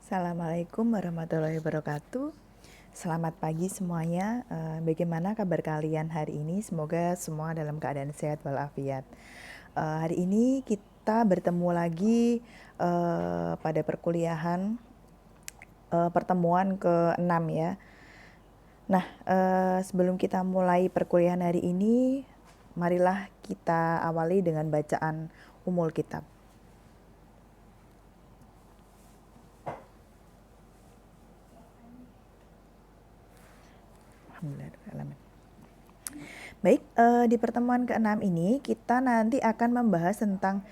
Assalamualaikum warahmatullahi wabarakatuh. Selamat pagi semuanya. Bagaimana kabar kalian hari ini? Semoga semua dalam keadaan sehat walafiat. Hari ini kita bertemu lagi pada perkuliahan pertemuan ke-6 ya. Nah, sebelum kita mulai perkuliahan hari ini, marilah kita awali dengan bacaan umul kitab. Alhamdulillah. Baik, di pertemuan ke-6 ini kita nanti akan membahas tentang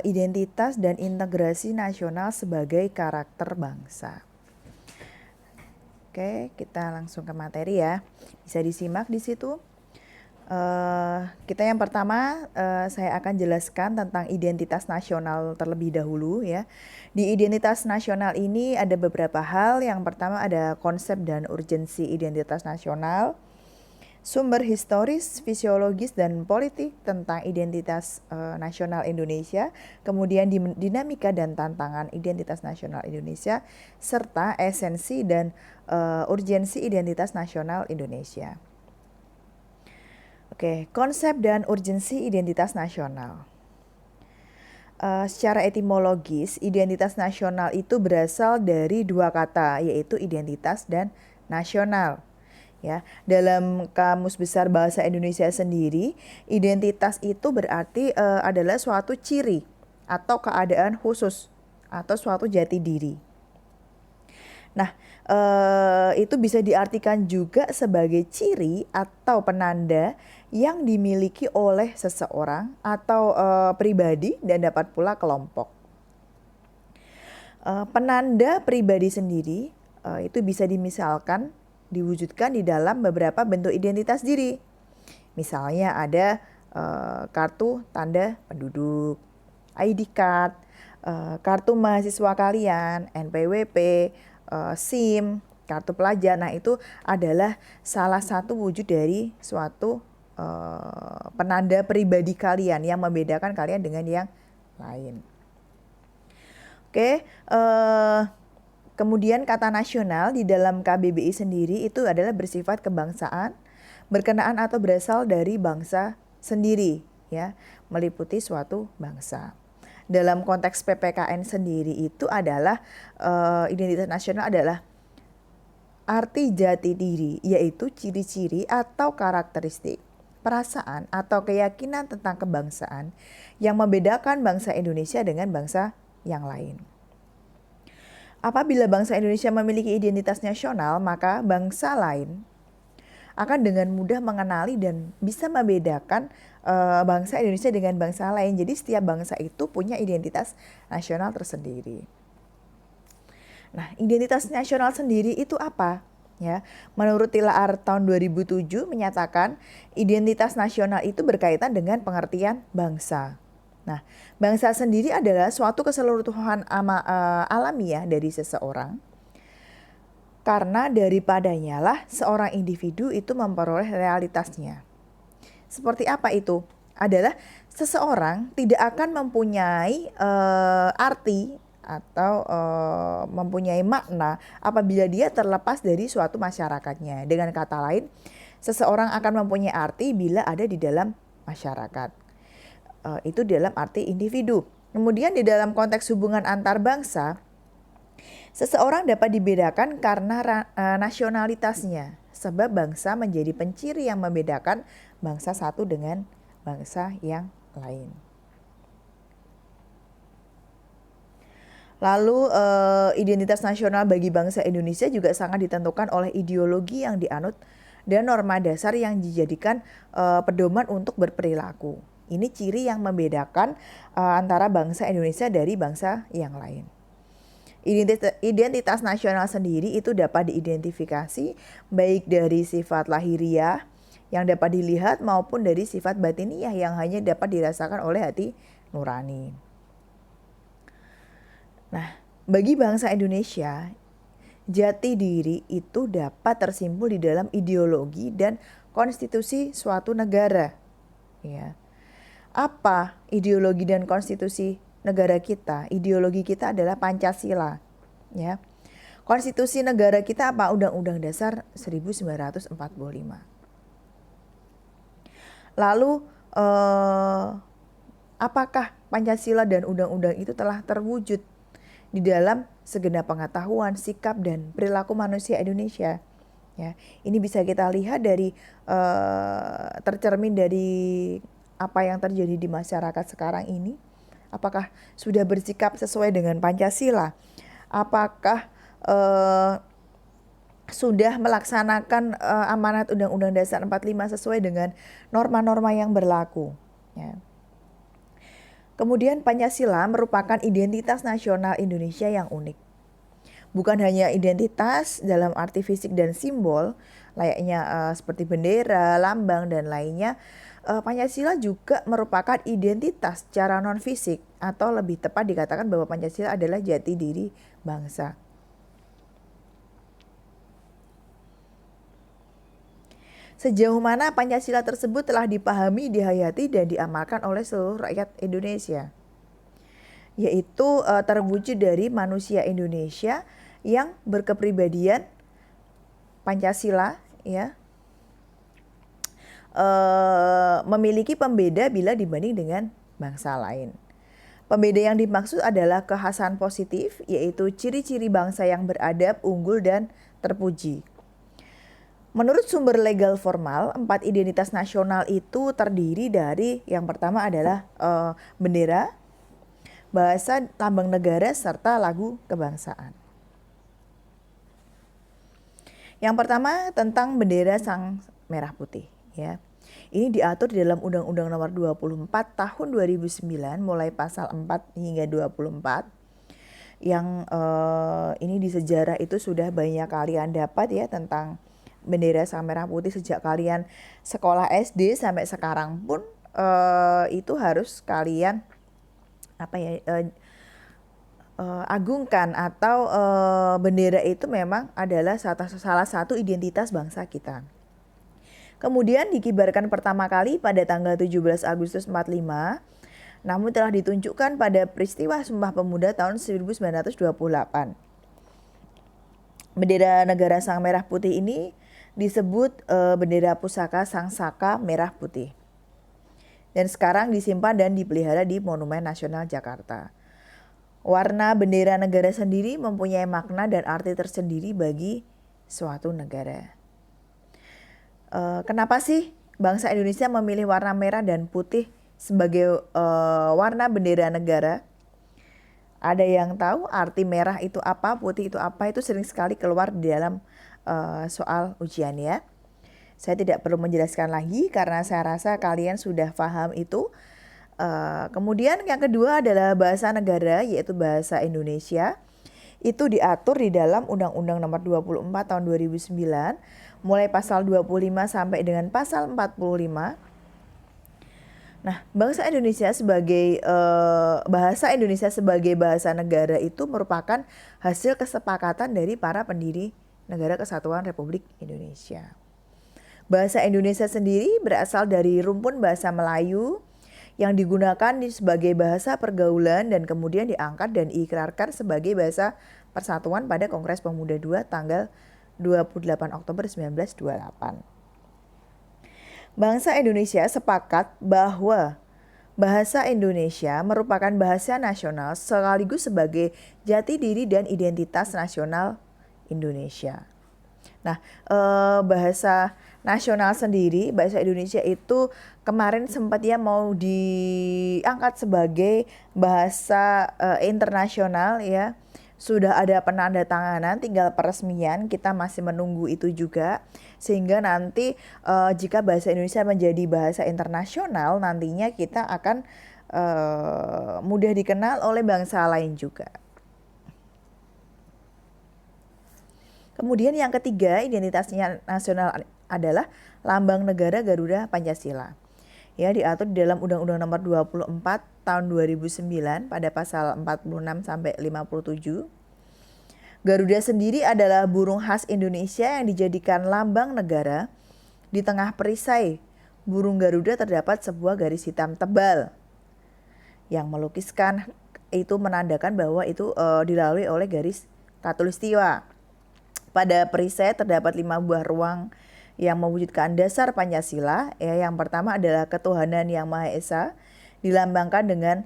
identitas dan integrasi nasional sebagai karakter bangsa. Oke, kita langsung ke materi ya. Bisa disimak di situ. Kita yang pertama, saya akan jelaskan tentang identitas nasional terlebih dahulu ya. Di identitas nasional ini ada beberapa hal. Yang pertama ada konsep dan urgensi identitas nasional, sumber historis, fisiologis, dan politik tentang identitas nasional Indonesia, kemudian dinamika dan tantangan identitas nasional Indonesia, serta esensi dan urgensi identitas nasional Indonesia. Oke, konsep dan urgensi identitas nasional. Secara etimologis, identitas nasional itu berasal dari dua kata, yaitu identitas dan nasional. Ya, dalam Kamus Besar Bahasa Indonesia sendiri, identitas itu berarti adalah suatu ciri atau keadaan khusus atau suatu jati diri. Nah, itu bisa diartikan juga sebagai ciri atau penanda yang dimiliki oleh seseorang atau pribadi dan dapat pula kelompok. Penanda pribadi sendiri itu bisa dimisalkan diwujudkan di dalam beberapa bentuk identitas diri. Misalnya ada kartu tanda penduduk, ID card, kartu mahasiswa kalian, NPWP, SIM, kartu pelajar. Nah, itu adalah salah satu wujud dari suatu penanda pribadi kalian yang membedakan kalian dengan yang lain. Oke, kemudian kata nasional di dalam KBBI sendiri itu adalah bersifat kebangsaan, berkenaan atau berasal dari bangsa sendiri, ya, meliputi suatu bangsa. Dalam konteks PPKN sendiri itu adalah identitas nasional adalah arti jati diri, yaitu ciri-ciri atau karakteristik, perasaan atau keyakinan tentang kebangsaan yang membedakan bangsa Indonesia dengan bangsa yang lain. Apabila bangsa Indonesia memiliki identitas nasional, maka bangsa lain akan dengan mudah mengenali dan bisa membedakan bangsa Indonesia dengan bangsa lain. Jadi setiap bangsa itu punya identitas nasional tersendiri. Nah, identitas nasional sendiri itu apa? Ya, menurut Tilaar tahun 2007 menyatakan identitas nasional itu berkaitan dengan pengertian bangsa. Nah, bangsa sendiri adalah suatu keseluruhan alamiah dari seseorang, karena daripadanya lah seorang individu itu memperoleh realitasnya. Seperti apa itu? Adalah seseorang tidak akan mempunyai arti atau mempunyai makna apabila dia terlepas dari suatu masyarakatnya. Dengan kata lain, seseorang akan mempunyai arti bila ada di dalam masyarakat. Itu dalam arti individu. Kemudian di dalam konteks hubungan antar bangsa, seseorang dapat dibedakan karena nasionalitasnya, sebab bangsa menjadi penciri yang membedakan bangsa satu dengan bangsa yang lain. Lalu identitas nasional bagi bangsa Indonesia juga sangat ditentukan oleh ideologi yang dianut dan norma dasar yang dijadikan pedoman untuk berperilaku. Ini ciri yang membedakan antara bangsa Indonesia dari bangsa yang lain. Identitas nasional sendiri itu dapat diidentifikasi baik dari sifat lahiriah yang dapat dilihat maupun dari sifat batiniah yang hanya dapat dirasakan oleh hati nurani. Nah, bagi bangsa Indonesia, jati diri itu dapat tersimpul di dalam ideologi dan konstitusi suatu negara. Ya. Apa ideologi dan konstitusi negara kita? Ideologi kita adalah Pancasila. ya. Konstitusi negara kita apa? Undang-Undang Dasar 1945. Lalu apakah Pancasila dan undang-undang itu telah terwujud di dalam segenap pengetahuan, sikap, dan perilaku manusia Indonesia? Ya, ini bisa kita lihat dari tercermin dari apa yang terjadi di masyarakat sekarang ini. Apakah sudah bersikap sesuai dengan Pancasila? Apakah sudah melaksanakan amanat Undang-Undang Dasar 45 sesuai dengan norma-norma yang berlaku? Ya. Kemudian Pancasila merupakan identitas nasional Indonesia yang unik. Bukan hanya identitas dalam arti fisik dan simbol, layaknya seperti bendera, lambang, dan lainnya, Pancasila juga merupakan identitas secara non-fisik, atau lebih tepat dikatakan bahwa Pancasila adalah jati diri bangsa. Sejauh mana Pancasila tersebut telah dipahami, dihayati, dan diamalkan oleh seluruh rakyat Indonesia, yaitu terwujud dari manusia Indonesia yang berkepribadian Pancasila, ya, memiliki pembeda bila dibanding dengan bangsa lain. Pembeda yang dimaksud adalah kekhasan positif, yaitu ciri-ciri bangsa yang beradab, unggul, dan terpuji. Menurut sumber legal formal, 4 identitas nasional itu terdiri dari yang pertama adalah bendera, bahasa, lambang negara, serta lagu kebangsaan. Yang pertama tentang bendera sang merah putih, ya. Ini diatur di dalam Undang-Undang Nomor 24 Tahun 2009 mulai pasal 4 hingga 24. Yang ini di sejarah itu sudah banyak kalian dapat ya tentang bendera sang merah putih sejak kalian sekolah SD sampai sekarang pun itu harus kalian agungkan, atau bendera itu memang adalah salah satu identitas bangsa kita. Kemudian dikibarkan pertama kali pada tanggal 17 Agustus 45, namun telah ditunjukkan pada peristiwa Sumpah Pemuda tahun 1928. Bendera negara sang merah putih ini disebut bendera pusaka sang saka merah putih. Dan sekarang disimpan dan dipelihara di Monumen Nasional Jakarta. Warna bendera negara sendiri mempunyai makna dan arti tersendiri bagi suatu negara. Kenapa sih bangsa Indonesia memilih warna merah dan putih sebagai warna bendera negara? Ada yang tahu arti merah itu apa, putih itu apa? Itu sering sekali keluar di dalam soal ujian ya. Saya tidak perlu menjelaskan lagi karena saya rasa kalian sudah paham itu. Kemudian yang kedua adalah bahasa negara, yaitu bahasa Indonesia. Itu diatur di dalam Undang-Undang Nomor 24 Tahun 2009 mulai pasal 25 sampai dengan pasal 45. Nah, bahasa Indonesia sebagai bahasa negara itu merupakan hasil kesepakatan dari para pendiri Negara Kesatuan Republik Indonesia. Bahasa Indonesia sendiri berasal dari rumpun bahasa Melayu yang digunakan sebagai bahasa pergaulan dan kemudian diangkat dan diikrarkan sebagai bahasa persatuan pada Kongres Pemuda II tanggal 28 Oktober 1928. Bangsa Indonesia sepakat bahwa bahasa Indonesia merupakan bahasa nasional sekaligus sebagai jati diri dan identitas nasional Indonesia. Nah, bahasa nasional sendiri, bahasa Indonesia itu kemarin sempat ya mau diangkat sebagai bahasa internasional ya. Sudah ada penandatanganan, tinggal peresmian, kita masih menunggu itu juga. Sehingga nanti jika bahasa Indonesia menjadi bahasa internasional, nantinya kita akan mudah dikenal oleh bangsa lain juga. Kemudian yang ketiga, identitasnya nasional adalah lambang negara Garuda Pancasila. Ya, diatur di dalam Undang-Undang Nomor 24 Tahun 2009 pada pasal 46 sampai 57. Garuda sendiri adalah burung khas Indonesia yang dijadikan lambang negara. Di tengah perisai burung Garuda terdapat sebuah garis hitam tebal yang melukiskan itu menandakan bahwa itu dilalui oleh garis Katulistiwa. Pada perisai terdapat 5 buah ruang yang mewujudkan dasar Pancasila. Ya, yang pertama adalah ketuhanan yang Maha Esa, dilambangkan dengan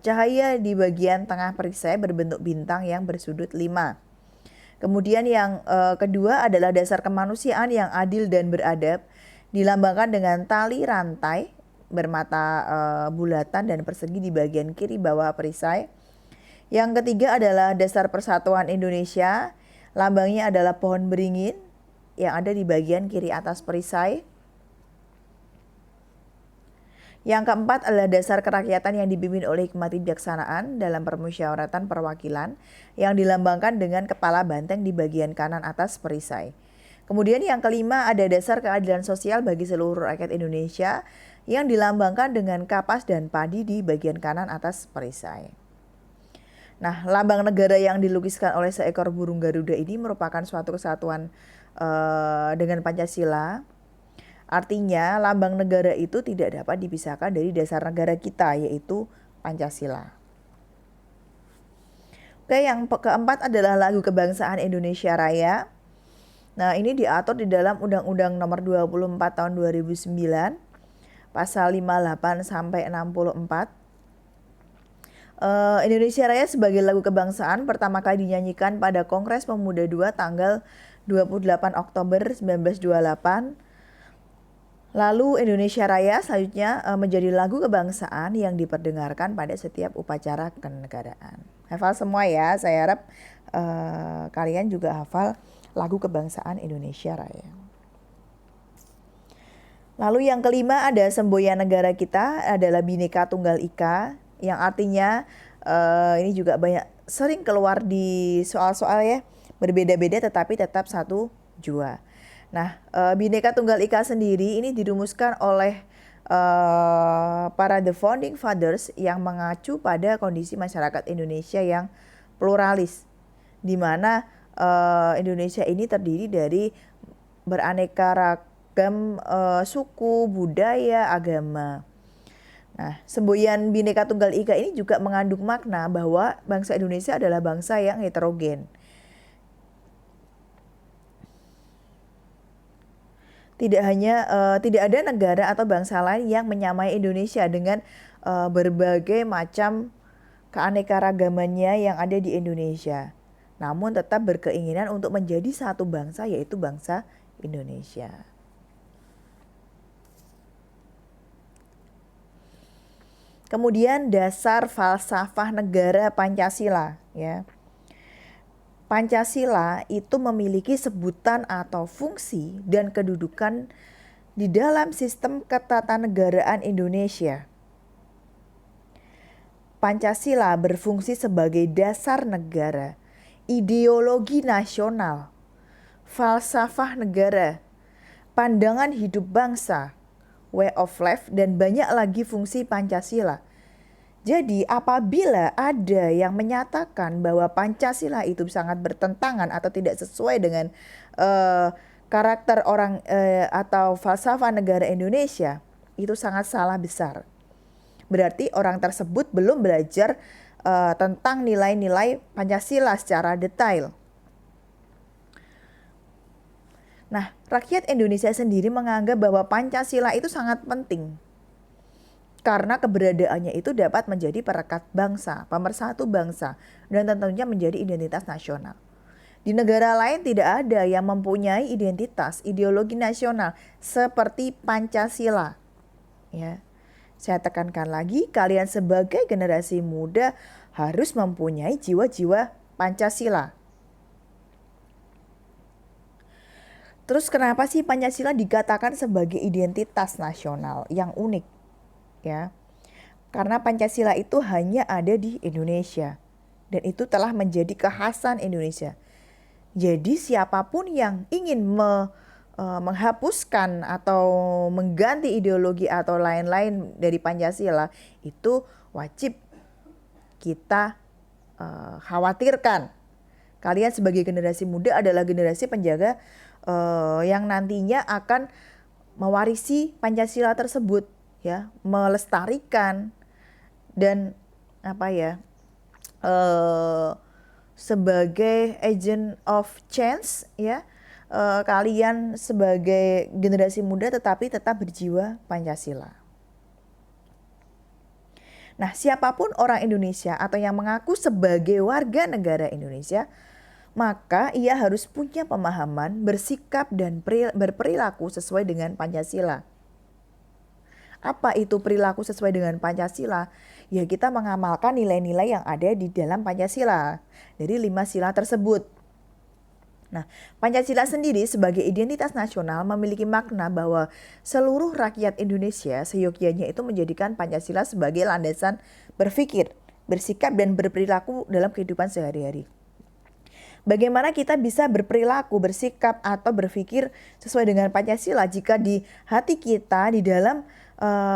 cahaya di bagian tengah perisai berbentuk bintang yang bersudut 5. Kemudian yang kedua adalah dasar kemanusiaan yang adil dan beradab, dilambangkan dengan tali rantai bermata bulatan dan persegi di bagian kiri bawah perisai. Yang ketiga adalah dasar persatuan Indonesia, lambangnya adalah pohon beringin yang ada di bagian kiri atas perisai. Yang keempat adalah dasar kerakyatan yang dipimpin oleh hikmat bijaksanaan dalam permusyawaratan perwakilan yang dilambangkan dengan kepala banteng di bagian kanan atas perisai. Kemudian yang kelima ada dasar keadilan sosial bagi seluruh rakyat Indonesia yang dilambangkan dengan kapas dan padi di bagian kanan atas perisai. Nah, lambang negara yang dilukiskan oleh seekor burung Garuda ini merupakan suatu kesatuan dengan Pancasila. Artinya, lambang negara itu tidak dapat dipisahkan dari dasar negara kita, yaitu Pancasila. Oke, yang keempat adalah lagu kebangsaan Indonesia Raya. Nah, ini diatur di dalam Undang-Undang Nomor 24 Tahun 2009, Pasal 58 sampai 64. Indonesia Raya sebagai lagu kebangsaan pertama kali dinyanyikan pada Kongres Pemuda II tanggal 28 Oktober 1928. Lalu Indonesia Raya selanjutnya menjadi lagu kebangsaan yang diperdengarkan pada setiap upacara kenegaraan. Hafal semua ya, saya harap kalian juga hafal lagu kebangsaan Indonesia Raya. Lalu yang kelima ada semboyan negara kita adalah Bhinneka Tunggal Ika, yang artinya ini juga banyak sering keluar di soal-soal ya, berbeda-beda tetapi tetap satu jua. Nah, Bhinneka Tunggal Ika sendiri ini dirumuskan oleh para the founding fathers yang mengacu pada kondisi masyarakat Indonesia yang pluralis, di mana Indonesia ini terdiri dari beraneka ragam suku, budaya, agama. Nah, semboyan Bhinneka Tunggal Ika ini juga mengandung makna bahwa bangsa Indonesia adalah bangsa yang heterogen. Tidak ada negara atau bangsa lain yang menyamai Indonesia dengan berbagai macam keanekaragamannya yang ada di Indonesia. Namun tetap berkeinginan untuk menjadi satu bangsa, yaitu bangsa Indonesia. Kemudian dasar falsafah negara Pancasila, ya. Pancasila itu memiliki sebutan atau fungsi dan kedudukan di dalam sistem ketatanegaraan Indonesia. Pancasila berfungsi sebagai dasar negara, ideologi nasional, falsafah negara, pandangan hidup bangsa, way of life, dan banyak lagi fungsi Pancasila. Jadi apabila ada yang menyatakan bahwa Pancasila itu sangat bertentangan atau tidak sesuai dengan karakter orang atau falsafah negara Indonesia, itu sangat salah besar. Berarti orang tersebut belum belajar tentang nilai-nilai Pancasila secara detail. Nah, rakyat Indonesia sendiri menganggap bahwa Pancasila itu sangat penting. Karena keberadaannya itu dapat menjadi perekat bangsa, pemersatu bangsa, dan tentunya menjadi identitas nasional. Di negara lain tidak ada yang mempunyai identitas ideologi nasional seperti Pancasila. Ya, saya tekankan lagi, kalian sebagai generasi muda harus mempunyai jiwa-jiwa Pancasila. Terus kenapa sih Pancasila dikatakan sebagai identitas nasional yang unik? Ya, karena Pancasila itu hanya ada di Indonesia dan itu telah menjadi kekhasan Indonesia. Jadi siapapun yang ingin menghapuskan atau mengganti ideologi atau lain-lain dari Pancasila itu wajib kita khawatirkan. Kalian sebagai generasi muda adalah generasi penjaga yang nantinya akan mewarisi Pancasila tersebut. Ya, melestarikan dan sebagai agent of change ya. Kalian sebagai generasi muda tetapi tetap berjiwa Pancasila. Nah, siapapun orang Indonesia atau yang mengaku sebagai warga negara Indonesia, maka ia harus punya pemahaman, bersikap dan berperilaku sesuai dengan Pancasila. Apa itu perilaku sesuai dengan Pancasila? Ya, kita mengamalkan nilai-nilai yang ada di dalam Pancasila dari 5 sila tersebut. Nah, Pancasila sendiri sebagai identitas nasional memiliki makna bahwa seluruh rakyat Indonesia seyogyanya itu menjadikan Pancasila sebagai landasan berpikir, bersikap, dan berperilaku dalam kehidupan sehari-hari. Bagaimana kita bisa berperilaku, bersikap, atau berpikir sesuai dengan Pancasila jika di hati kita, di dalam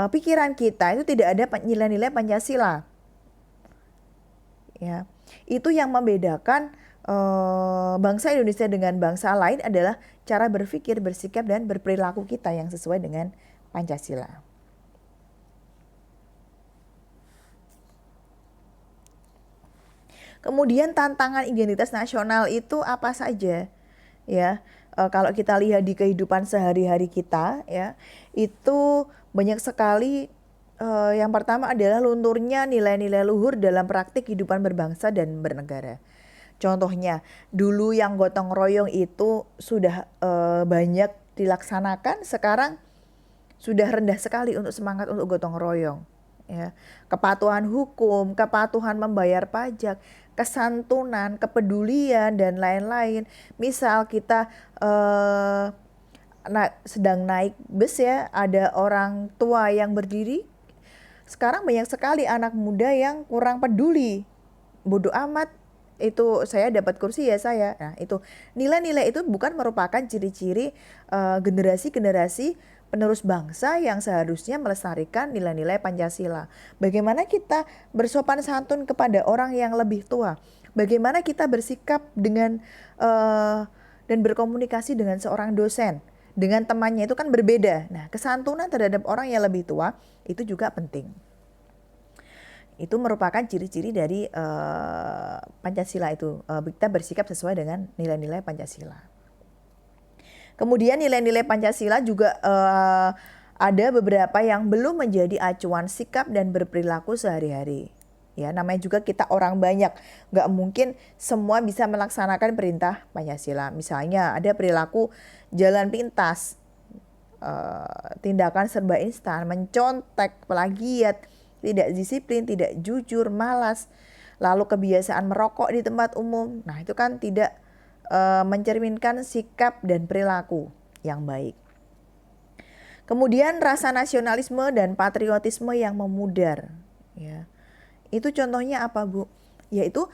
pikiran kita itu tidak ada nilai-nilai Pancasila? Ya, itu yang membedakan bangsa Indonesia dengan bangsa lain adalah cara berpikir, bersikap, dan berperilaku kita yang sesuai dengan Pancasila. Kemudian tantangan identitas nasional itu apa saja? Ya, kalau kita lihat di kehidupan sehari-hari kita, ya, itu banyak sekali. Yang pertama adalah lunturnya nilai-nilai luhur dalam praktik kehidupan berbangsa dan bernegara. Contohnya, dulu yang gotong royong itu sudah banyak dilaksanakan, sekarang sudah rendah sekali untuk semangat untuk gotong royong. Ya, kepatuhan hukum, kepatuhan membayar pajak, kesantunan, kepedulian, dan lain-lain. Misal kita sedang naik bus ya, ada orang tua yang berdiri. Sekarang banyak sekali anak muda yang kurang peduli, bodoh amat, itu saya dapat kursi ya saya. Nah, itu nilai-nilai itu bukan merupakan ciri-ciri generasi-generasi penerus bangsa yang seharusnya melestarikan nilai-nilai Pancasila. Bagaimana kita bersopan santun kepada orang yang lebih tua? Bagaimana kita bersikap dengan dan berkomunikasi dengan seorang dosen, dengan temannya itu kan berbeda. Nah, kesantunan terhadap orang yang lebih tua itu juga penting. Itu merupakan ciri-ciri dari Pancasila itu. Kita bersikap sesuai dengan nilai-nilai Pancasila. Kemudian nilai-nilai Pancasila juga ada beberapa yang belum menjadi acuan sikap dan berperilaku sehari-hari. Ya, namanya juga kita orang banyak, nggak mungkin semua bisa melaksanakan perintah Pancasila. Misalnya ada perilaku jalan pintas, tindakan serba instan, mencontek, plagiat, tidak disiplin, tidak jujur, malas, lalu kebiasaan merokok di tempat umum. Nah, itu kan tidak mencerminkan sikap dan perilaku yang baik. Kemudian rasa nasionalisme dan patriotisme yang memudar. Ya. Itu contohnya apa, Bu? Yaitu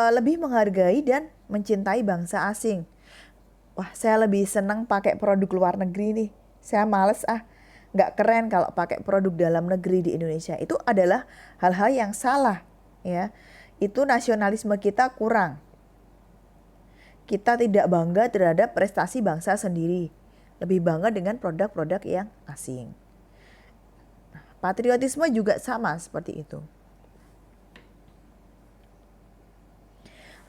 lebih menghargai dan mencintai bangsa asing. Wah, saya lebih senang pakai produk luar negeri nih. Saya males nggak keren kalau pakai produk dalam negeri di Indonesia. Itu adalah hal-hal yang salah, ya. Itu nasionalisme kita kurang. Kita tidak bangga terhadap prestasi bangsa sendiri, lebih bangga dengan produk-produk yang asing. Nah, patriotisme juga sama seperti itu.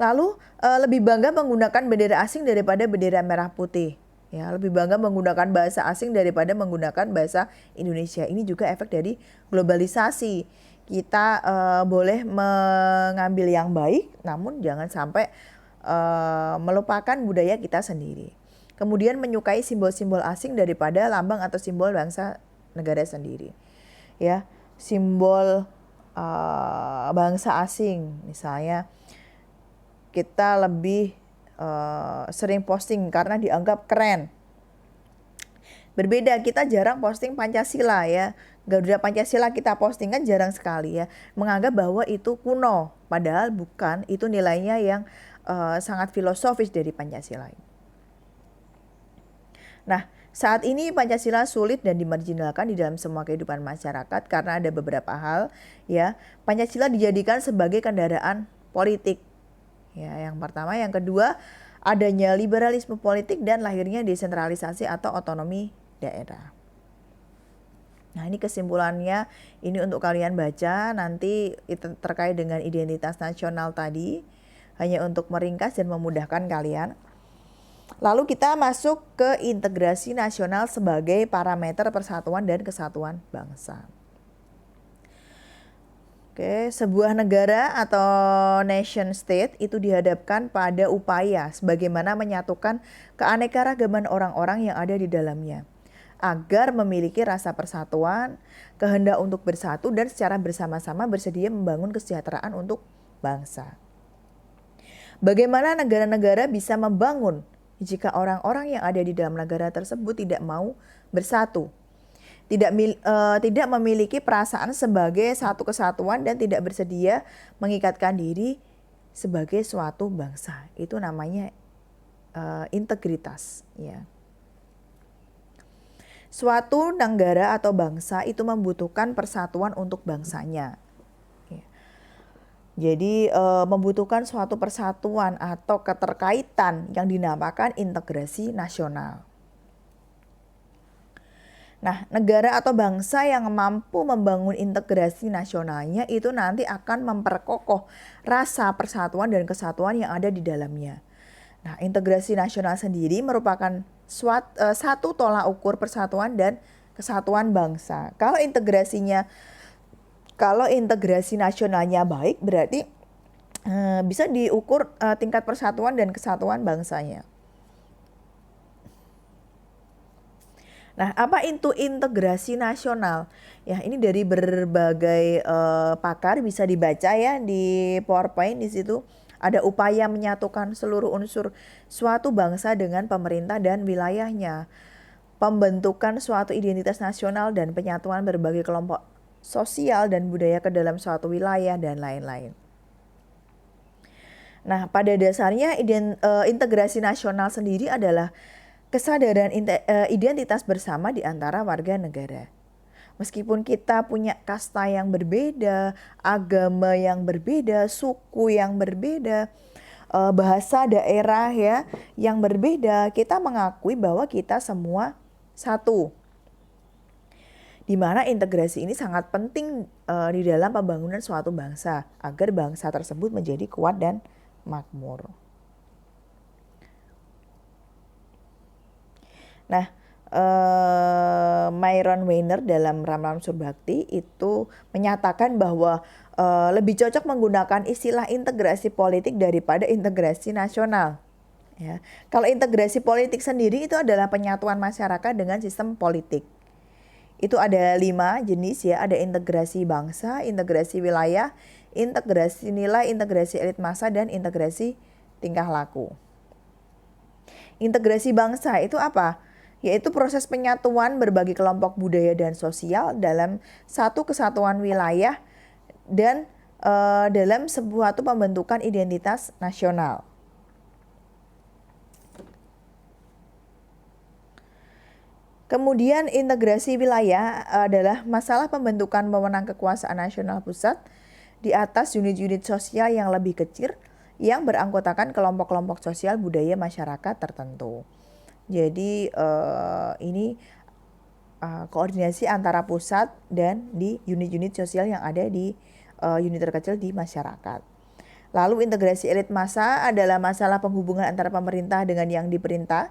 Lalu lebih bangga menggunakan bendera asing daripada bendera merah putih. Ya, lebih bangga menggunakan bahasa asing daripada menggunakan bahasa Indonesia. Ini juga efek dari globalisasi. Kita boleh mengambil yang baik, namun jangan sampai melupakan budaya kita sendiri. Kemudian menyukai simbol-simbol asing daripada lambang atau simbol bangsa negara sendiri. Ya, simbol bangsa asing, misalnya kita lebih sering posting karena dianggap keren. Berbeda, kita jarang posting Pancasila ya. Garuda Pancasila kita posting kan jarang sekali ya. Menganggap bahwa itu kuno, padahal bukan, itu nilainya yang sangat filosofis dari Pancasila. Nah, saat ini Pancasila sulit dan dimarginalkan di dalam semua kehidupan masyarakat karena ada beberapa hal ya. Pancasila dijadikan sebagai kendaraan politik. Ya, yang pertama, yang kedua, adanya liberalisme politik dan lahirnya desentralisasi atau otonomi daerah. Nah, ini kesimpulannya, ini untuk kalian baca nanti itu terkait dengan identitas nasional tadi. hanya untuk meringkas dan memudahkan kalian. Lalu kita masuk ke integrasi nasional sebagai parameter persatuan dan kesatuan bangsa. Oke, sebuah negara atau nation state itu dihadapkan pada upaya sebagaimana menyatukan keanekaragaman orang-orang yang ada di dalamnya agar memiliki rasa persatuan, kehendak untuk bersatu dan secara bersama-sama bersedia membangun kesejahteraan untuk bangsa. Bagaimana negara-negara bisa membangun jika orang-orang yang ada di dalam negara tersebut tidak mau bersatu? Tidak memiliki perasaan sebagai satu kesatuan dan tidak bersedia mengikatkan diri sebagai suatu bangsa. Itu namanya integritas, ya. Suatu negara atau bangsa itu membutuhkan persatuan untuk bangsanya. Ya. Jadi membutuhkan suatu persatuan atau keterkaitan yang dinamakan integrasi nasional. Nah, negara atau bangsa yang mampu membangun integrasi nasionalnya itu nanti akan memperkokoh rasa persatuan dan kesatuan yang ada di dalamnya. Nah, integrasi nasional sendiri merupakan satu tolak ukur persatuan dan kesatuan bangsa. Kalau integrasi nasionalnya baik, berarti bisa diukur tingkat persatuan dan kesatuan bangsanya. Nah, apa itu integrasi nasional? Ya, ini dari berbagai pakar bisa dibaca ya di PowerPoint. Di situ ada upaya menyatukan seluruh unsur suatu bangsa dengan pemerintah dan wilayahnya, pembentukan suatu identitas nasional dan penyatuan berbagai kelompok sosial dan budaya ke dalam suatu wilayah dan lain-lain. Nah, pada dasarnya integrasi nasional sendiri adalah kesadaran identitas bersama di antara warga negara. Meskipun kita punya kasta yang berbeda, agama yang berbeda, suku yang berbeda, bahasa daerah ya yang berbeda, kita mengakui bahwa kita semua satu. Di mana integrasi ini sangat penting di dalam pembangunan suatu bangsa agar bangsa tersebut menjadi kuat dan makmur. Nah, Myron Weiner dalam Ramalan Unsur Bakti itu menyatakan bahwa lebih cocok menggunakan istilah integrasi politik daripada integrasi nasional. Ya. Kalau integrasi politik sendiri itu adalah penyatuan masyarakat dengan sistem politik. Itu ada 5 jenis ya, ada integrasi bangsa, integrasi wilayah, integrasi nilai, integrasi elit massa, dan integrasi tingkah laku. Integrasi bangsa itu apa? Yaitu proses penyatuan berbagai kelompok budaya dan sosial dalam satu kesatuan wilayah dan dalam sebuah pembentukan identitas nasional. Kemudian integrasi wilayah adalah masalah pembentukan wewenang kekuasaan nasional pusat di atas unit-unit sosial yang lebih kecil yang beranggotakan kelompok-kelompok sosial budaya masyarakat tertentu. Jadi ini koordinasi antara pusat dan di unit-unit sosial yang ada di unit terkecil di masyarakat. Lalu integrasi elit massa adalah masalah penghubungan antara pemerintah dengan yang diperintah.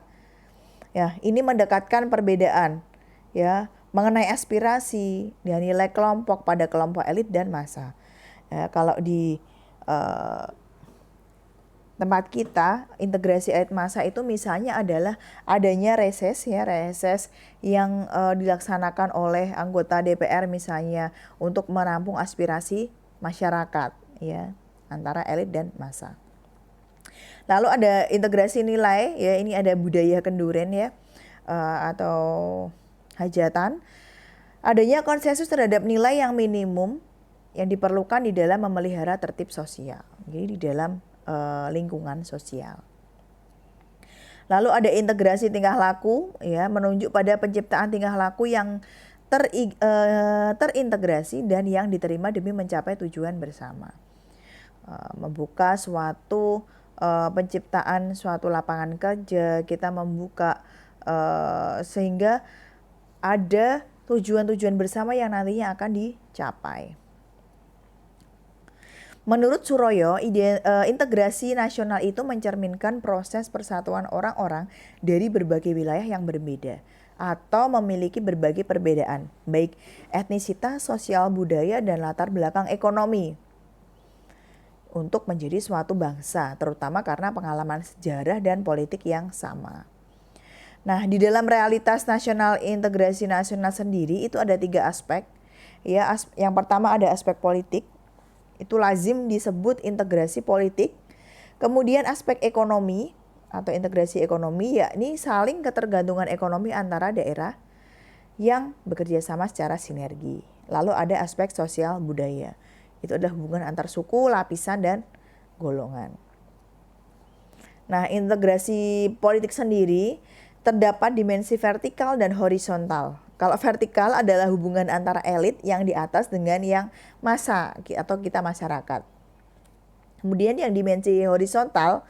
Ya, ini mendekatkan perbedaan ya mengenai aspirasi dan nilai kelompok pada kelompok elit dan massa. Ya, kalau di tempat kita, integrasi elit massa itu misalnya adalah adanya reses yang dilaksanakan oleh anggota DPR misalnya untuk menampung aspirasi masyarakat ya antara elit dan massa. Lalu ada integrasi nilai ya, ini ada budaya kenduren ya atau hajatan. Adanya konsensus terhadap nilai yang minimum yang diperlukan di dalam memelihara tertib sosial. Jadi di dalam lingkungan sosial. Lalu ada integrasi tingkah laku ya, menunjuk pada penciptaan tingkah laku yang terintegrasi dan yang diterima demi mencapai tujuan bersama. Membuka suatu penciptaan suatu lapangan kerja, kita membuka sehingga ada tujuan-tujuan bersama yang nantinya akan dicapai. Menurut Suroyo, integrasi nasional itu mencerminkan proses persatuan orang-orang dari berbagai wilayah yang berbeda atau memiliki berbagai perbedaan, baik etnisitas, sosial, budaya, dan latar belakang ekonomi untuk menjadi suatu bangsa, terutama karena pengalaman sejarah dan politik yang sama. Nah, di dalam realitas nasional integrasi nasional sendiri itu ada 3 aspek. Ya, yang pertama ada aspek politik, itu lazim disebut integrasi politik. Kemudian aspek ekonomi atau integrasi ekonomi, yakni saling ketergantungan ekonomi antara daerah yang bekerja sama secara sinergi. Lalu ada aspek sosial budaya. Itu adalah hubungan antar suku, lapisan, dan golongan. Nah, integrasi politik sendiri terdapat dimensi vertikal dan horizontal. Kalau vertikal adalah hubungan antara elit yang di atas dengan yang massa atau kita masyarakat. Kemudian yang dimensi horizontal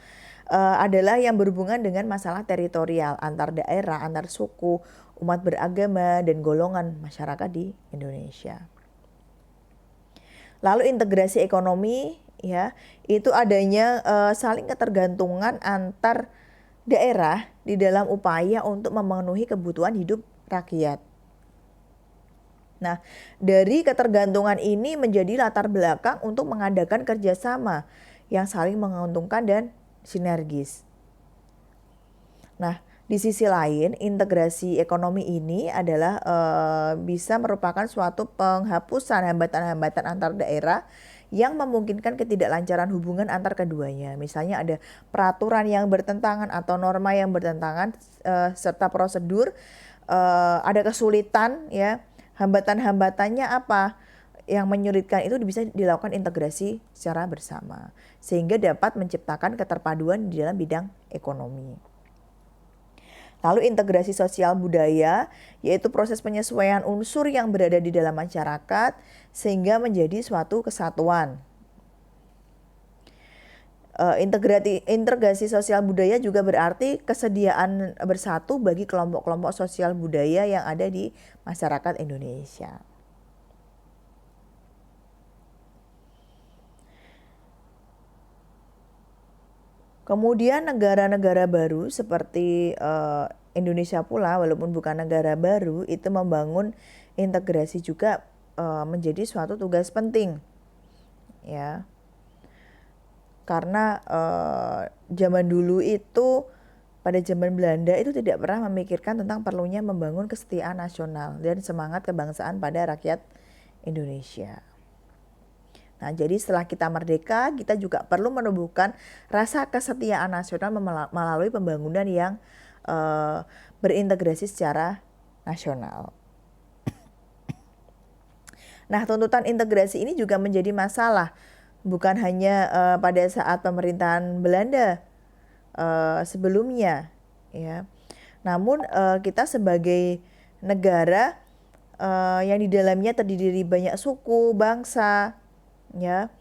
adalah yang berhubungan dengan masalah teritorial antar daerah, antar suku, umat beragama, dan golongan masyarakat di Indonesia. Lalu integrasi ekonomi, ya, itu adanya saling ketergantungan antar daerah di dalam upaya untuk memenuhi kebutuhan hidup rakyat. Nah, dari ketergantungan ini menjadi latar belakang untuk mengadakan kerjasama yang saling menguntungkan dan sinergis. Nah, di sisi lain, integrasi ekonomi ini adalah bisa merupakan suatu penghapusan hambatan-hambatan antar daerah yang memungkinkan ketidaklancaran hubungan antar keduanya. Misalnya ada peraturan yang bertentangan atau norma yang bertentangan serta prosedur, ada kesulitan, ya. Hambatan-hambatannya apa? Yang menyulitkan itu bisa dilakukan integrasi secara bersama sehingga dapat menciptakan keterpaduan di dalam bidang ekonomi. Lalu integrasi sosial budaya, yaitu proses penyesuaian unsur yang berada di dalam masyarakat sehingga menjadi suatu kesatuan. Integrasi sosial budaya juga berarti kesediaan bersatu bagi kelompok-kelompok sosial budaya yang ada di masyarakat Indonesia. Kemudian negara-negara baru seperti Indonesia pula, walaupun bukan negara baru, itu membangun integrasi juga menjadi suatu tugas penting, ya. Karena zaman dulu itu, pada zaman Belanda itu tidak pernah memikirkan tentang perlunya membangun kesetiaan nasional dan semangat kebangsaan pada rakyat Indonesia. Nah, jadi setelah kita merdeka, kita juga perlu menumbuhkan rasa kesetiaan nasional melalui pembangunan yang berintegrasi secara nasional. Nah, tuntutan integrasi ini juga menjadi masalah, bukan hanya pada saat pemerintahan Belanda sebelumnya, ya. Namun kita sebagai negara yang di dalamnya terdiri dari banyak suku, bangsa, ya,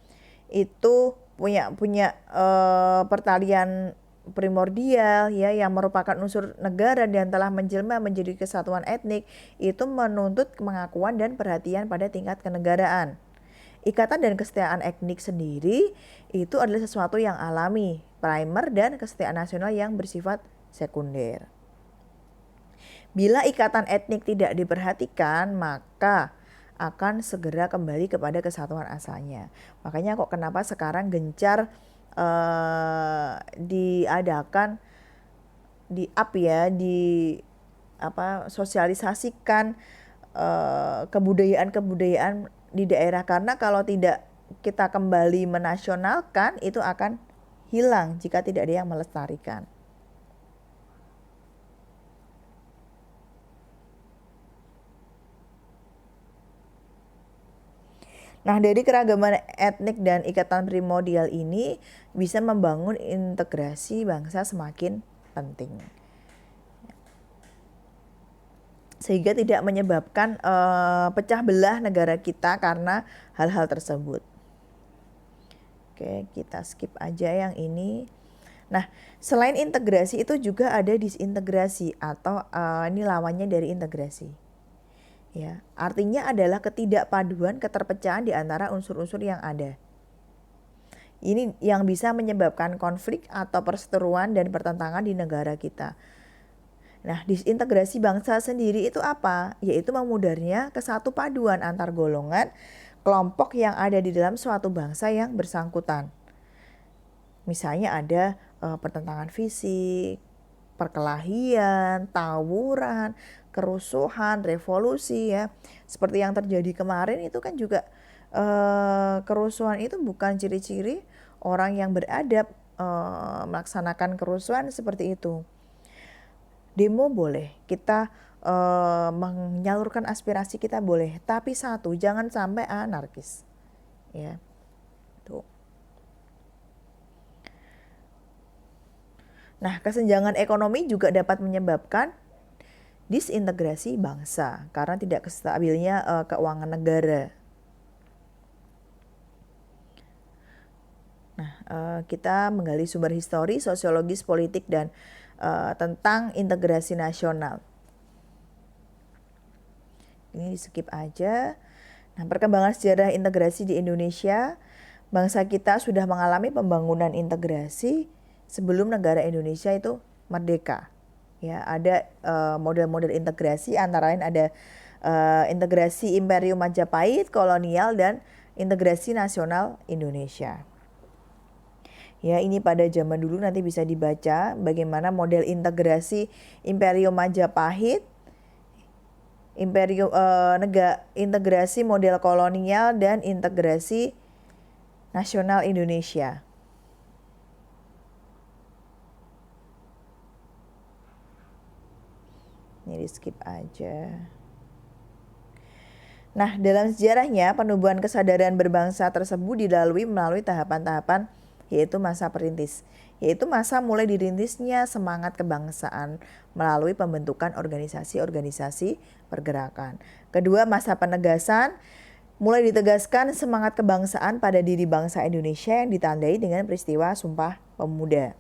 itu punya pertalian primordial, ya, yang merupakan unsur negara dan telah menjelma menjadi kesatuan etnik, itu menuntut pengakuan dan perhatian pada tingkat kenegaraan. Ikatan dan kesetiaan etnik sendiri itu adalah sesuatu yang alami, primer, dan kesetiaan nasional yang bersifat sekunder. Bila ikatan etnik tidak diperhatikan, maka akan segera kembali kepada kesatuan asalnya. Makanya kok kenapa sekarang gencar diadakan sosialisasikan kebudayaan-kebudayaan di daerah, karena kalau tidak kita kembali menasionalkan itu akan hilang jika tidak ada yang melestarikan. Nah, dari keragaman etnik dan ikatan primordial ini bisa membangun integrasi bangsa semakin penting. Sehingga tidak menyebabkan pecah belah negara kita karena hal-hal tersebut. Oke, kita skip aja yang ini. Nah, selain integrasi itu juga ada disintegrasi atau ini lawannya dari integrasi. Ya, artinya adalah ketidakpaduan, keterpecahan di antara unsur-unsur yang ada. Ini yang bisa menyebabkan konflik atau perseteruan dan pertentangan di negara kita. Nah, disintegrasi bangsa sendiri itu apa? Yaitu memudarnya kesatu paduan antar golongan kelompok yang ada di dalam suatu bangsa yang bersangkutan. Misalnya ada pertentangan fisik, perkelahian, tawuran, kerusuhan, revolusi ya. Seperti yang terjadi kemarin itu kan juga kerusuhan itu bukan ciri-ciri orang yang beradab melaksanakan kerusuhan seperti itu. Demo boleh, kita menyalurkan aspirasi kita boleh, tapi satu, jangan sampai anarkis. Ya. Tuh. Nah, kesenjangan ekonomi juga dapat menyebabkan disintegrasi bangsa karena tidak stabilnya keuangan negara. Nah, kita menggali sumber histori, sosiologis, politik, dan tentang integrasi nasional. Ini di skip aja. Nah, perkembangan sejarah integrasi di Indonesia, bangsa kita sudah mengalami pembangunan integrasi sebelum negara Indonesia itu merdeka. Ya, ada model-model integrasi, antara lain ada integrasi Imperium Majapahit, kolonial, dan integrasi nasional Indonesia. Ya, ini pada zaman dulu nanti bisa dibaca bagaimana model integrasi Imperium Majapahit, integrasi model kolonial, dan integrasi nasional Indonesia. Ini di skip aja. Nah, dalam sejarahnya penubuhan kesadaran berbangsa tersebut dilalui melalui tahapan-tahapan, yaitu masa perintis, yaitu masa mulai dirintisnya semangat kebangsaan melalui pembentukan organisasi-organisasi pergerakan. Kedua, masa penegasan, mulai ditegaskan semangat kebangsaan pada diri bangsa Indonesia yang ditandai dengan peristiwa Sumpah Pemuda.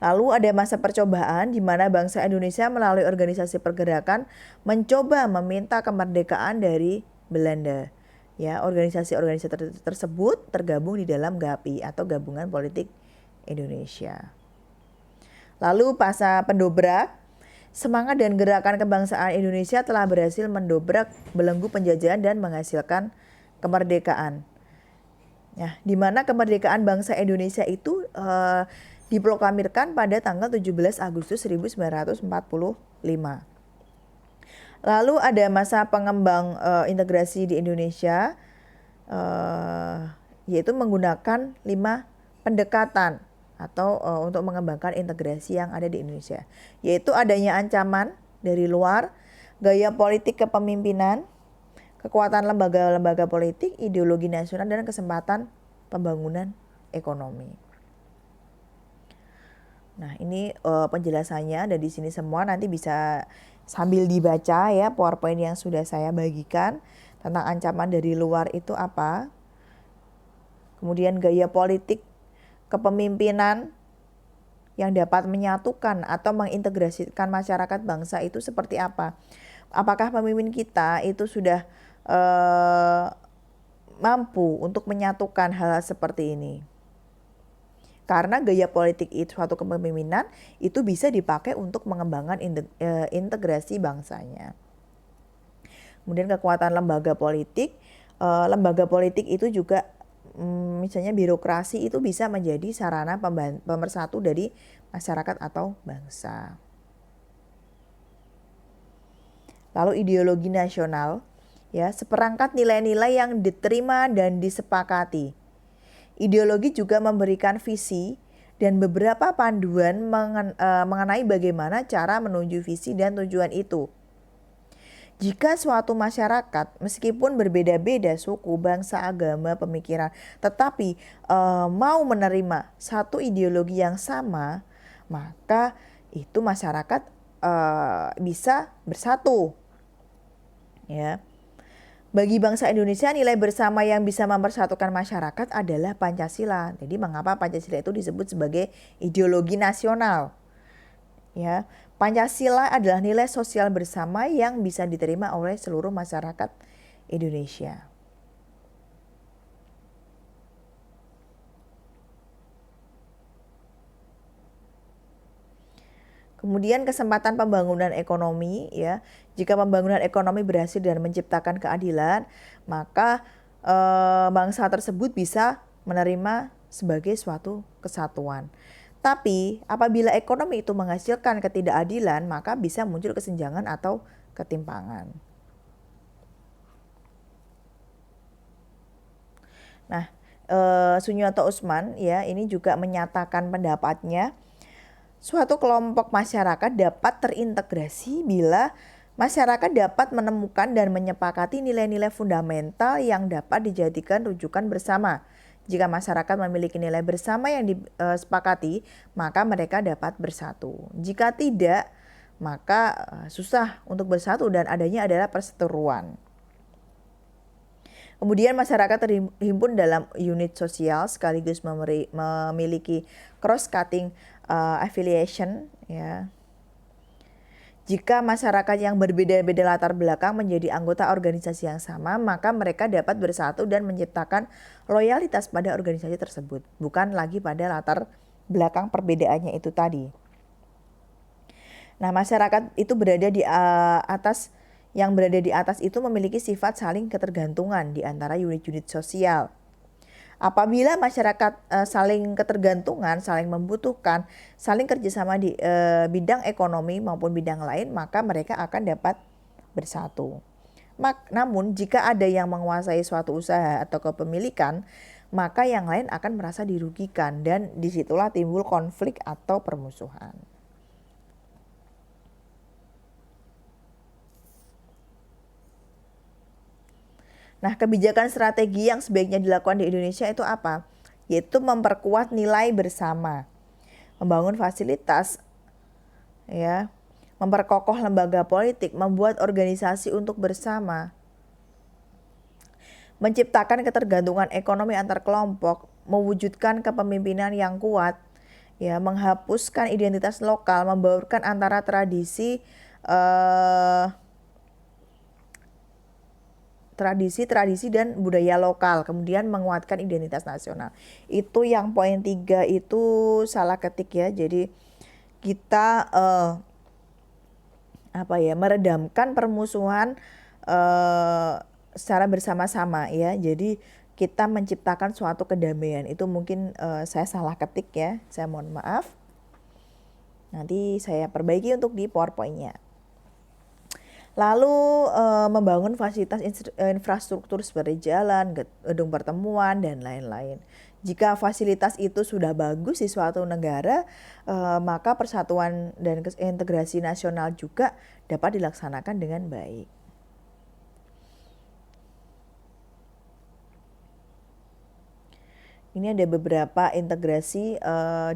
Lalu ada masa percobaan di mana bangsa Indonesia melalui organisasi pergerakan mencoba meminta kemerdekaan dari Belanda. Ya, organisasi-organisasi tersebut tergabung di dalam GAPI atau Gabungan Politik Indonesia. Lalu masa pendobrak, semangat dan gerakan kebangsaan Indonesia telah berhasil mendobrak belenggu penjajahan dan menghasilkan kemerdekaan. Nah, di mana kemerdekaan bangsa Indonesia itu diproklamirkan pada tanggal 17 Agustus 1945. Lalu ada masa pengembang integrasi di Indonesia, yaitu menggunakan 5 pendekatan atau untuk mengembangkan integrasi yang ada di Indonesia, yaitu adanya ancaman dari luar, gaya politik kepemimpinan, kekuatan lembaga-lembaga politik, ideologi nasional, dan kesempatan pembangunan ekonomi. Nah, ini penjelasannya ada di sini semua, nanti bisa sambil dibaca ya PowerPoint yang sudah saya bagikan tentang ancaman dari luar itu apa. Kemudian gaya politik kepemimpinan yang dapat menyatukan atau mengintegrasikan masyarakat bangsa itu seperti apa. Apakah pemimpin kita itu sudah mampu untuk menyatukan hal seperti ini. Karena gaya politik itu suatu kepemimpinan itu bisa dipakai untuk mengembangkan integrasi bangsanya. Kemudian kekuatan lembaga politik itu juga misalnya birokrasi itu bisa menjadi sarana pemersatu dari masyarakat atau bangsa. Lalu ideologi nasional, ya, seperangkat nilai-nilai yang diterima dan disepakati. Ideologi juga memberikan visi dan beberapa panduan mengenai bagaimana cara menuju visi dan tujuan itu. Jika suatu masyarakat meskipun berbeda-beda suku, bangsa, agama, pemikiran, tetapi mau menerima satu ideologi yang sama, maka itu masyarakat bisa bersatu. Ya. Bagi bangsa Indonesia, nilai bersama yang bisa mempersatukan masyarakat adalah Pancasila. Jadi mengapa Pancasila itu disebut sebagai ideologi nasional? Ya, Pancasila adalah nilai sosial bersama yang bisa diterima oleh seluruh masyarakat Indonesia. Kemudian kesempatan pembangunan ekonomi ya. Jika pembangunan ekonomi berhasil dan menciptakan keadilan, maka bangsa tersebut bisa menerima sebagai suatu kesatuan. Tapi apabila ekonomi itu menghasilkan ketidakadilan, maka bisa muncul kesenjangan atau ketimpangan. Nah, Sunyoto Usman ya ini juga menyatakan pendapatnya, suatu kelompok masyarakat dapat terintegrasi bila masyarakat dapat menemukan dan menyepakati nilai-nilai fundamental yang dapat dijadikan rujukan bersama. Jika masyarakat memiliki nilai bersama yang disepakati, maka mereka dapat bersatu. Jika tidak, maka susah untuk bersatu dan adanya adalah perseteruan. Kemudian masyarakat terhimpun dalam unit sosial sekaligus memiliki cross-cutting affiliation ya. Jika masyarakat yang berbeda-beda latar belakang menjadi anggota organisasi yang sama, maka mereka dapat bersatu dan menciptakan loyalitas pada organisasi tersebut, bukan lagi pada latar belakang perbedaannya itu tadi. Nah, masyarakat itu berada di atas itu memiliki sifat saling ketergantungan di antara unit-unit sosial. Apabila masyarakat saling ketergantungan, saling membutuhkan, saling kerjasama di bidang ekonomi maupun bidang lain, maka mereka akan dapat bersatu. Namun jika ada yang menguasai suatu usaha atau kepemilikan, maka yang lain akan merasa dirugikan dan disitulah timbul konflik atau permusuhan. Nah, kebijakan strategi yang sebaiknya dilakukan di Indonesia itu apa? Yaitu memperkuat nilai bersama, membangun fasilitas, ya, memperkokoh lembaga politik, membuat organisasi untuk bersama, menciptakan ketergantungan ekonomi antar kelompok, mewujudkan kepemimpinan yang kuat, ya, menghapuskan identitas lokal, membaurkan antara tradisi dan budaya lokal, kemudian menguatkan identitas nasional. Itu yang poin 3 itu salah ketik ya. Jadi kita meredamkan permusuhan secara bersama-sama ya. Jadi kita menciptakan suatu kedamaian. Itu mungkin saya salah ketik ya. Saya mohon maaf. Nanti saya perbaiki untuk di PowerPoint-nya. Lalu membangun fasilitas infrastruktur seperti jalan, gedung pertemuan, dan lain-lain. Jika fasilitas itu sudah bagus di suatu negara, maka persatuan dan integrasi nasional juga dapat dilaksanakan dengan baik. Ini ada beberapa integrasi,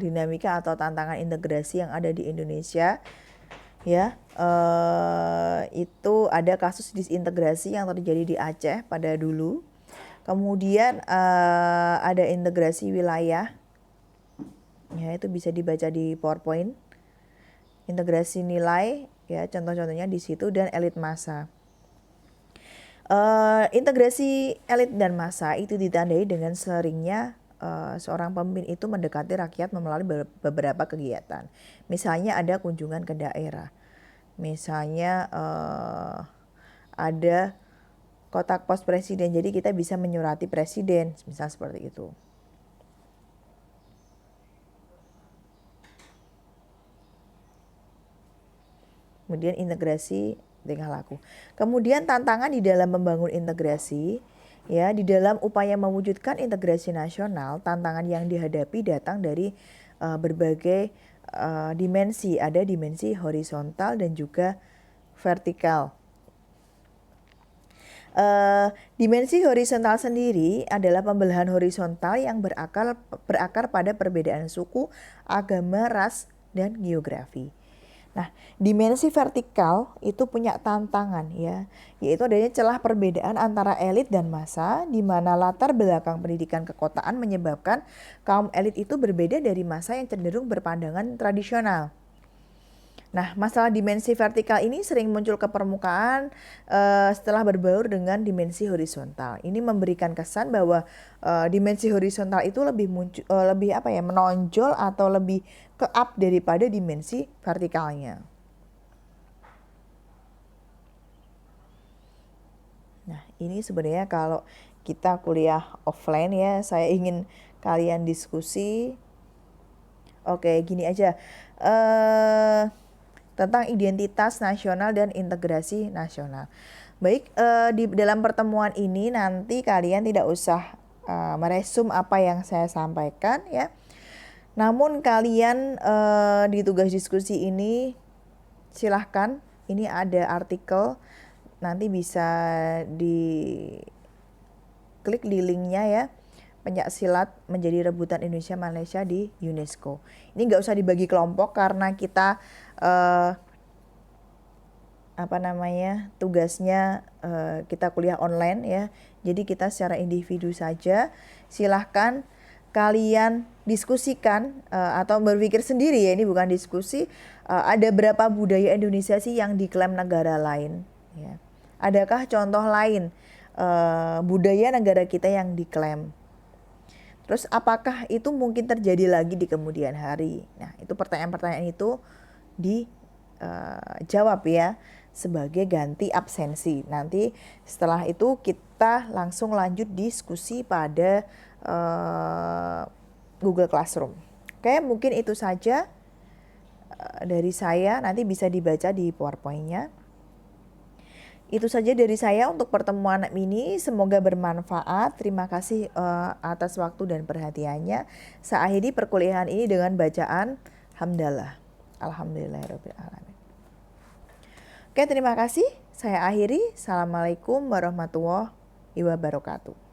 dinamika atau tantangan integrasi yang ada di Indonesia. Ya, itu ada kasus disintegrasi yang terjadi di Aceh pada dulu. Kemudian ada integrasi wilayah, ya itu bisa dibaca di PowerPoint. Integrasi nilai, ya contoh-contohnya di situ, dan elit massa. Integrasi elit dan massa itu ditandai dengan seringnya seorang pemimpin itu mendekati rakyat melalui beberapa kegiatan. Misalnya ada kunjungan ke daerah. Misalnya ada kotak pos presiden. Jadi kita bisa menyurati presiden, misal seperti itu. Kemudian integrasi tingkah laku. Kemudian tantangan di dalam membangun integrasi. Ya, di dalam upaya mewujudkan integrasi nasional, tantangan yang dihadapi datang dari berbagai dimensi. Ada dimensi horizontal dan juga vertikal. Dimensi horizontal sendiri adalah pembelahan horizontal yang berakar pada perbedaan suku, agama, ras, dan geografi. Nah, dimensi vertikal itu punya tantangan ya, yaitu adanya celah perbedaan antara elit dan massa, di mana latar belakang pendidikan kekotaan menyebabkan kaum elit itu berbeda dari massa yang cenderung berpandangan tradisional. Nah, masalah dimensi vertikal ini sering muncul ke permukaan setelah berbaur dengan dimensi horizontal. Ini memberikan kesan bahwa dimensi horizontal itu lebih lebih apa ya, menonjol atau lebih ke up daripada dimensi vertikalnya. Nah, ini sebenarnya kalau kita kuliah offline ya, saya ingin kalian diskusi. Oke, gini aja. Tentang identitas nasional dan integrasi nasional. Baik, di dalam pertemuan ini nanti kalian tidak usah meresum apa yang saya sampaikan ya. Namun kalian di tugas diskusi ini silahkan, ini ada artikel, nanti bisa diklik di linknya ya. Pencaksilat menjadi rebutan Indonesia Malaysia di UNESCO. Ini nggak usah dibagi kelompok karena kita tugasnya kita kuliah online ya. Jadi kita secara individu saja. Silahkan kalian diskusikan atau berpikir sendiri ya, ini bukan diskusi. Ada berapa budaya Indonesia sih yang diklaim negara lain? Ya. Adakah contoh lain budaya negara kita yang diklaim? Terus apakah itu mungkin terjadi lagi di kemudian hari? Nah, itu pertanyaan-pertanyaan itu dijawab ya sebagai ganti absensi. Nanti setelah itu kita langsung lanjut diskusi pada Google Classroom. Oke, mungkin itu saja dari saya. Nanti bisa dibaca di PowerPoint-nya. Itu saja dari saya untuk pertemuan ini, semoga bermanfaat. Terima kasih atas waktu dan perhatiannya. Saya akhiri perkuliahan ini dengan bacaan hamdalah. Alhamdulillahirabbil alamin. Oke, terima kasih. Saya akhiri. Assalamualaikum warahmatullahi wabarakatuh.